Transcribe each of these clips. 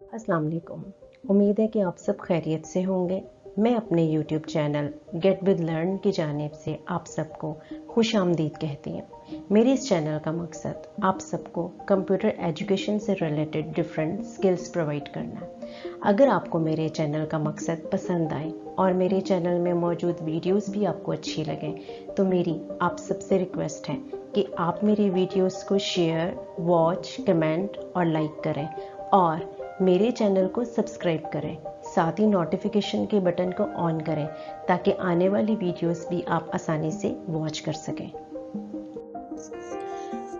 अस्सलाम वालेकुम। उम्मीद है कि आप सब खैरियत से होंगे। मैं अपने YouTube channel get with learn की जानिब से आप सबको खुश आमदीद कहती हूँ। मेरे इस चैनल का मकसद आप सबको कंप्यूटर एजुकेशन से रिलेटेड डिफरेंट स्किल्स प्रोवाइड करना है। अगर आपको मेरे चैनल का मकसद पसंद आए और मेरे चैनल में मौजूद वीडियोस भी आपको अच्छी लगें तो मेरी आप सबसे रिक्वेस्ट है कि आप मेरी वीडियोस को शेयर, वॉच, कमेंट और लाइक करें और मेरे चैनल को सब्सक्राइब करें। साथ ही नोटिफिकेशन के बटन को ऑन करें ताकि आने वाली वीडियोस भी आप आसानी से वॉच कर सकें।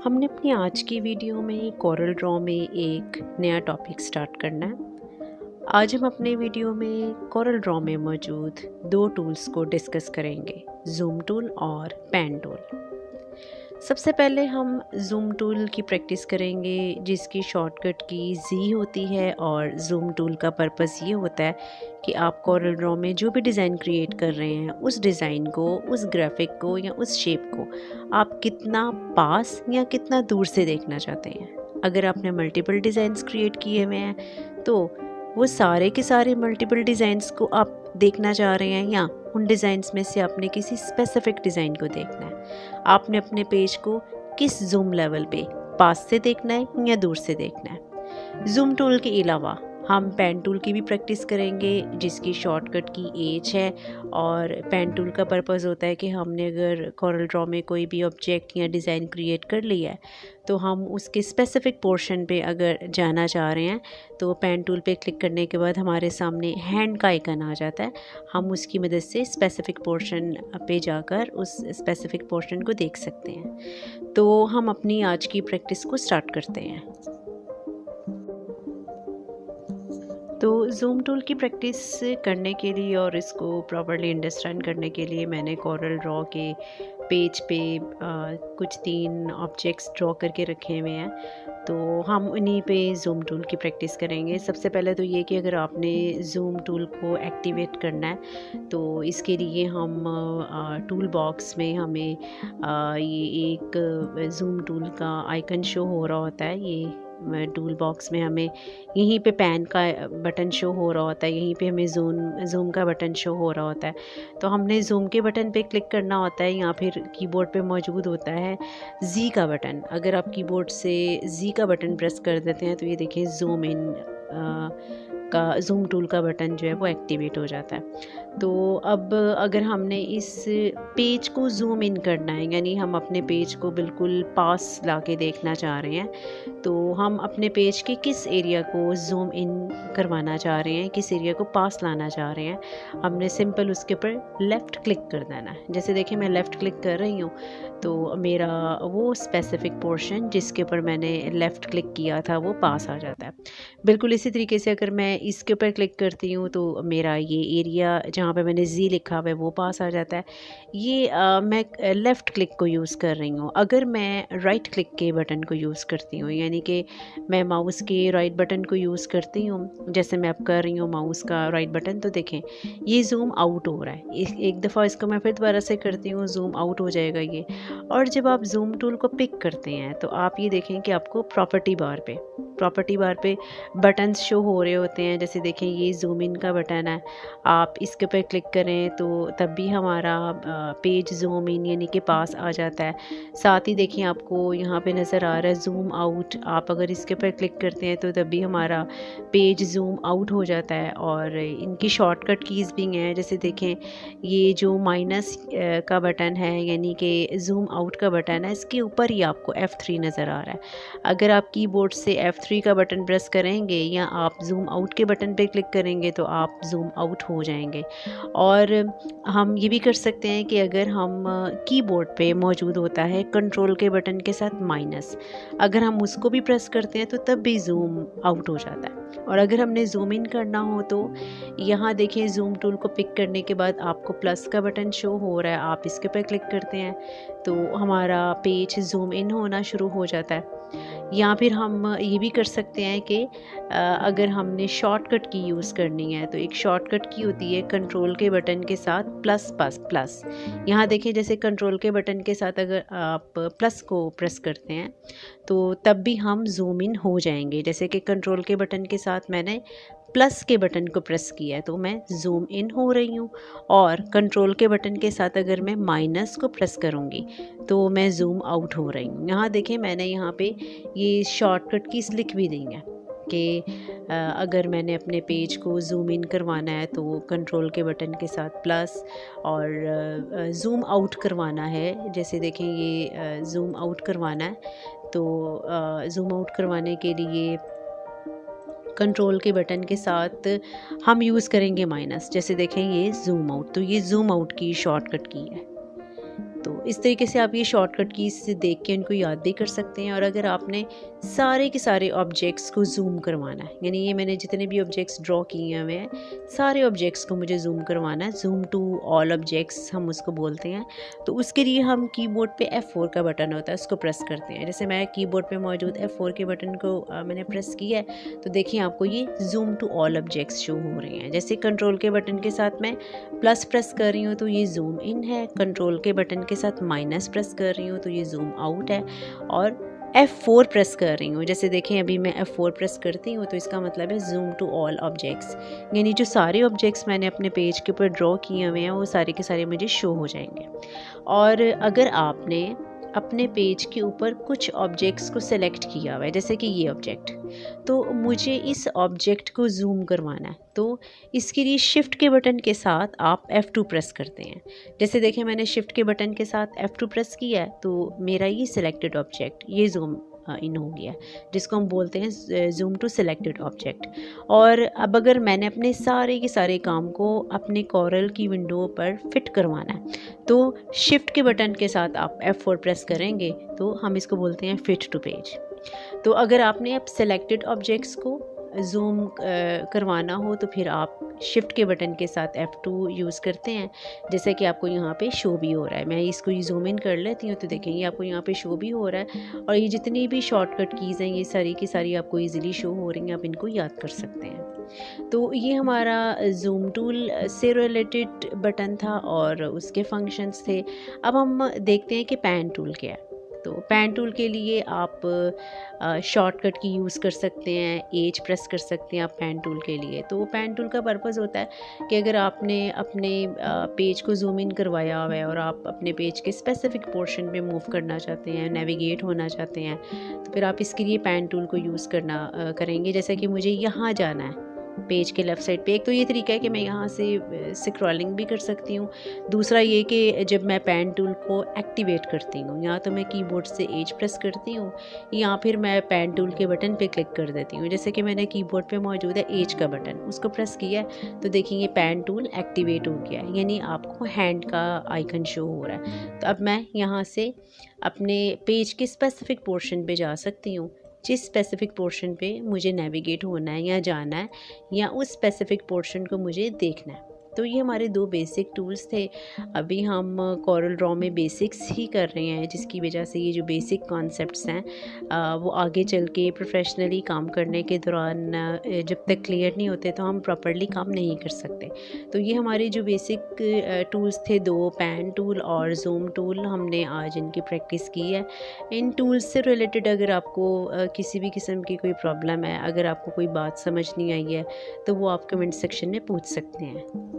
हमने अपनी आज की वीडियो में कोरल ड्रॉ में एक नया टॉपिक स्टार्ट करना है। आज हम अपने वीडियो में कोरल ड्रॉ में मौजूद दो टूल्स को डिस्कस करेंगे, जूम टूल और पेन टूल। सबसे पहले हम जूम टूल की प्रैक्टिस करेंगे जिसकी शॉर्टकट की जी होती है और जूम टूल का पर्पस ये होता है कि आप कोरल ड्रॉ में जो भी डिज़ाइन क्रिएट कर रहे हैं उस डिज़ाइन को, उस ग्राफिक को या उस शेप को आप कितना पास या कितना दूर से देखना चाहते हैं। अगर आपने मल्टीपल डिज़ाइंस क्रिएट किए हुए हैं तो वो सारे के सारे मल्टीपल डिज़ाइंस को आप देखना चाह रहे हैं या उन डिज़ाइंस में से आपने किसी स्पेसिफिक डिज़ाइन को देखना है। आपने अपने पेज को किस जूम लेवल पे, पास से देखना है या दूर से देखना है। जूम टूल के अलावा हम पेन टूल की भी प्रैक्टिस करेंगे जिसकी शॉर्टकट की एच है और पेन टूल का पर्पस होता है कि हमने अगर कोरल ड्रॉ में कोई भी ऑब्जेक्ट या डिज़ाइन क्रिएट कर लिया है तो हम उसके स्पेसिफिक पोर्शन पे अगर जाना चाह रहे हैं तो पेन टूल पे क्लिक करने के बाद हमारे सामने हैंड का आइकन आ जाता है। हम उसकी मदद से स्पेसिफिक पोर्शन पे जाकर उस स्पेसिफिक पोर्शन को देख सकते हैं। तो हम अपनी आज की प्रैक्टिस को स्टार्ट करते हैं। तो जूम टूल की प्रैक्टिस करने के लिए और इसको प्रॉपर्ली अंडरस्टैंड करने के लिए मैंने कोरल ड्रॉ के पेज पे कुछ 3 ऑब्जेक्ट्स ड्रॉ करके रखे हुए हैं। तो हम उन्हीं पे जूम टूल की प्रैक्टिस करेंगे। सबसे पहले तो ये कि अगर आपने जूम टूल को एक्टिवेट करना है तो इसके लिए हम टूल बॉक्स में हमें ये एक जूम टूल का आइकन शो हो रहा होता है। ये टूल बॉक्स में हमें यहीं पे पेन का बटन शो हो रहा होता है, यहीं पे हमें ज़ूम का बटन शो हो रहा होता है। तो हमने ज़ूम के बटन पे क्लिक करना होता है या फिर कीबोर्ड पे मौजूद होता है जी का बटन। अगर आप कीबोर्ड से जी का बटन प्रेस कर देते हैं तो ये देखिए ज़ूम इन का जूम टूल का बटन जो है वो एक्टिवेट हो जाता है। तो अब अगर हमने इस पेज को ज़ूम इन करना है यानी हम अपने पेज को बिल्कुल पास लाके देखना चाह रहे हैं तो हम अपने पेज के किस एरिया को ज़ूम इन करवाना चाह रहे हैं, किस एरिया को पास लाना चाह रहे हैं, हमने सिंपल उसके ऊपर लेफ़्ट क्लिक कर देना है। जैसे देखिए मैं लेफ़्ट क्लिक कर रही हूँ तो मेरा वो स्पेसिफिक पोर्शन जिसके ऊपर मैंने लेफ़्ट क्लिक किया था वो पास आ जाता है। बिल्कुल इसी तरीके से अगर मैं इसके ऊपर क्लिक करती हूँ तो मेरा ये एरिया जहाँ पे मैंने जी लिखा हुआ है वो पास आ जाता है। ये मैं लेफ़्ट क्लिक को यूज़ कर रही हूँ। अगर मैं राइट क्लिक के बटन को यूज़ करती हूँ यानी कि मैं माउस के राइट बटन को यूज़ करती हूँ, जैसे मैं अब कर रही हूँ माउस का राइट बटन, तो देखें ये ज़ूम आउट हो रहा है। एक दफ़ा इसको मैं फिर दोबारा से करती हूँ, ज़ूम आउट हो जाएगा ये। और जब आप ज़ूम टूल को पिक करते हैं तो आप ये देखें कि आपको प्रॉपर्टी बार पे बटन्स शो हो रहे होते हैं। जैसे देखें ये ज़ूम इन का बटन है, आप इसके ऊपर क्लिक करें तो तब भी हमारा पेज ज़ूम इन यानी कि पास आ जाता है। साथ ही देखिए आपको यहाँ पे नज़र आ रहा है ज़ूम आउट, आप अगर इसके ऊपर क्लिक करते हैं तो तब भी हमारा पेज ज़ूम आउट हो जाता है। और इनकी शॉर्टकट कीज़ भी हैं, जैसे देखें ये जो माइनस का बटन है यानी कि ज़ूम आउट का बटन है, इसके ऊपर ही आपको F3 नज़र आ रहा है। अगर आप कीबोर्ड से F3 का बटन प्रेस करेंगे या आप ज़ूम आउट के बटन पे क्लिक करेंगे तो आप ज़ूम आउट हो जाएंगे। और हम ये भी कर सकते हैं कि अगर हम कीबोर्ड पे मौजूद होता है कंट्रोल के बटन के साथ माइनस, अगर हम उसको भी प्रेस करते हैं तो तब भी ज़ूम आउट हो जाता है। और अगर हमने ज़ूम इन करना हो तो यहाँ देखिए ज़ूम टूल को पिक करने के बाद आपको प्लस का बटन शो हो रहा है, आप इसके ऊपर क्लिक करते हैं तो हमारा पेज ज़ूम इन होना शुरू हो जाता है। या फिर हम ये भी कर सकते हैं कि अगर हमने शॉर्टकट की यूज़ करनी है तो एक शॉर्टकट की होती है कंट्रोल के बटन के साथ प्लस प्लस प्लस। यहाँ देखिए जैसे कंट्रोल के बटन के साथ अगर आप प्लस को प्रेस करते हैं तो तब भी हम ज़ूम इन हो जाएंगे। जैसे कि कंट्रोल के बटन के साथ मैंने प्लस के बटन को प्रेस किया है तो मैं ज़ूम इन हो रही हूँ, और कंट्रोल के बटन के साथ अगर मैं माइनस को प्रेस करूँगी तो मैं ज़ूम आउट हो रही हूँ। यहाँ देखें मैंने यहाँ पे ये शॉर्टकट कीज़ लिख भी दी हैं कि अगर मैंने अपने पेज को ज़ूम इन करवाना है तो कंट्रोल के बटन के साथ प्लस, और ज़ूम आउट करवाना है, जैसे देखें ये ज़ूम आउट करवाना है तो ज़ूम आउट करवाने के लिए कंट्रोल के बटन के साथ हम यूज़ करेंगे माइनस। जैसे देखें ये ज़ूम आउट, तो ये ज़ूम आउट की शॉर्टकट की है। तो इस तरीके से आप ये शॉर्टकट कीज़ से देख के इनको याद भी कर सकते हैं। और अगर आपने सारे के सारे ऑब्जेक्ट्स को ज़ूम करवाना है, यानी ये मैंने जितने भी ऑब्जेक्ट्स ड्रॉ किए हुए हैं सारे ऑब्जेक्ट्स को मुझे ज़ूम करवाना है, ज़ूम टू ऑल ऑब्जेक्ट्स हम उसको बोलते हैं। तो उसके लिए हम कीबोर्ड पे F4 का बटन होता है उसको प्रेस करते हैं। जैसे मैं कीबोर्ड पे मौजूद F4 के बटन को मैंने प्रेस किया है तो देखिए आपको ये zoom to all objects show हो रहे हैं। जैसे कंट्रोल के बटन के साथ मैं प्लस प्रेस कर रही हूँ तो ये ज़ूम इन है, कंट्रोल के बटन के साथ माइनस प्रेस कर रही हूँ तो ये ज़ूम आउट है, और F4 प्रेस कर रही हूँ। जैसे देखें अभी मैं F4 प्रेस करती हूँ तो इसका मतलब है ज़ूम टू ऑल ऑब्जेक्ट्स, यानी जो सारे ऑब्जेक्ट्स मैंने अपने पेज के ऊपर ड्रॉ किए हुए हैं वो सारे के सारे मुझे शो हो जाएंगे। और अगर आपने अपने पेज के ऊपर कुछ ऑब्जेक्ट्स को सेलेक्ट किया हुआ है, जैसे कि ये ऑब्जेक्ट, तो मुझे इस ऑब्जेक्ट को ज़ूम करवाना है तो इसके लिए शिफ्ट के बटन के साथ आप F2 प्रेस करते हैं। जैसे देखें मैंने शिफ्ट के बटन के साथ F2 प्रेस किया है तो मेरा ये सिलेक्टेड ऑब्जेक्ट ये ज़ूम इन हो गया, जिसको हम बोलते हैं ज़ूम टू सिलेक्टेड ऑब्जेक्ट। और अब अगर मैंने अपने सारे के सारे काम को अपने कॉरल की विंडो पर फिट करवाना है तो शिफ्ट के बटन के साथ आप F4 प्रेस करेंगे तो हम इसको बोलते हैं फिट टू पेज। तो अगर आपने अब सेलेक्टेड ऑब्जेक्ट्स को ज़ूम करवाना हो तो फिर आप शिफ्ट के बटन के साथ F2 यूज़ करते हैं, जैसे कि आपको यहाँ पे शो भी हो रहा है। मैं इसको ज़ूम इन कर लेती हूँ तो देखें ये आपको यहाँ पे शो भी हो रहा है, और ये जितनी भी शॉर्टकट कीज़ हैं ये सारी की सारी आपको ईज़िली शो हो रही हैं, आप इनको याद कर सकते हैं। तो ये हमारा ज़ूम टूल से रिलेटेड बटन था और उसके फंक्शंस थे। अब हम देखते हैं कि पैन टूल क्या है। तो पैन टूल के लिए आप शॉर्टकट की यूज़ कर सकते हैं, एज प्रेस कर सकते हैं आप पैन टूल के लिए। तो पैन टूल का पर्पज़ होता है कि अगर आपने अपने पेज को ज़ूम इन करवाया हुआ है और आप अपने पेज के स्पेसिफिक पोर्शन पे मूव करना चाहते हैं, नेविगेट होना चाहते हैं, तो फिर आप इसके लिए पैन टूल को यूज़ करेंगे। जैसे कि मुझे यहाँ जाना है पेज के लेफ़्ट साइड पे, एक तो ये तरीका है कि मैं यहाँ से स्क्रॉलिंग भी कर सकती हूँ। दूसरा ये कि जब मैं पैन टूल को एक्टिवेट करती हूँ, या तो मैं कीबोर्ड से एज प्रेस करती हूँ या फिर मैं पैन टूल के बटन पे क्लिक कर देती हूँ। जैसे कि मैंने कीबोर्ड पे मौजूद है एज का बटन, उसको प्रेस किया है तो देखिए ये पैन टूल एक्टिवेट हो गया है, यानी आपको हैंड का आइकन शो हो रहा है। तो अब मैं यहाँ से अपने पेज के स्पेसिफिक पोर्शन पे जा सकती हूँ, जिस स्पेसिफिक पोर्शन पे मुझे नेविगेट होना है या जाना है, या उस स्पेसिफिक पोर्शन को मुझे देखना है। तो ये हमारे दो बेसिक टूल्स थे। अभी हम कोरल ड्रॉ में बेसिक्स ही कर रहे हैं, जिसकी वजह से ये जो बेसिक कॉन्सेप्ट्स हैं वो आगे चल के प्रोफेशनली काम करने के दौरान जब तक क्लियर नहीं होते तो हम प्रॉपर्ली काम नहीं कर सकते। तो ये हमारे जो बेसिक टूल्स थे, दो पैन टूल और ज़ूम टूल, हमने आज इनकी प्रैक्टिस की है। इन टूल्स से रिलेटेड अगर आपको किसी भी किस्म की कोई प्रॉब्लम है, अगर आपको कोई बात समझ नहीं आई है तो वो आप कमेंट सेक्शन में पूछ सकते हैं।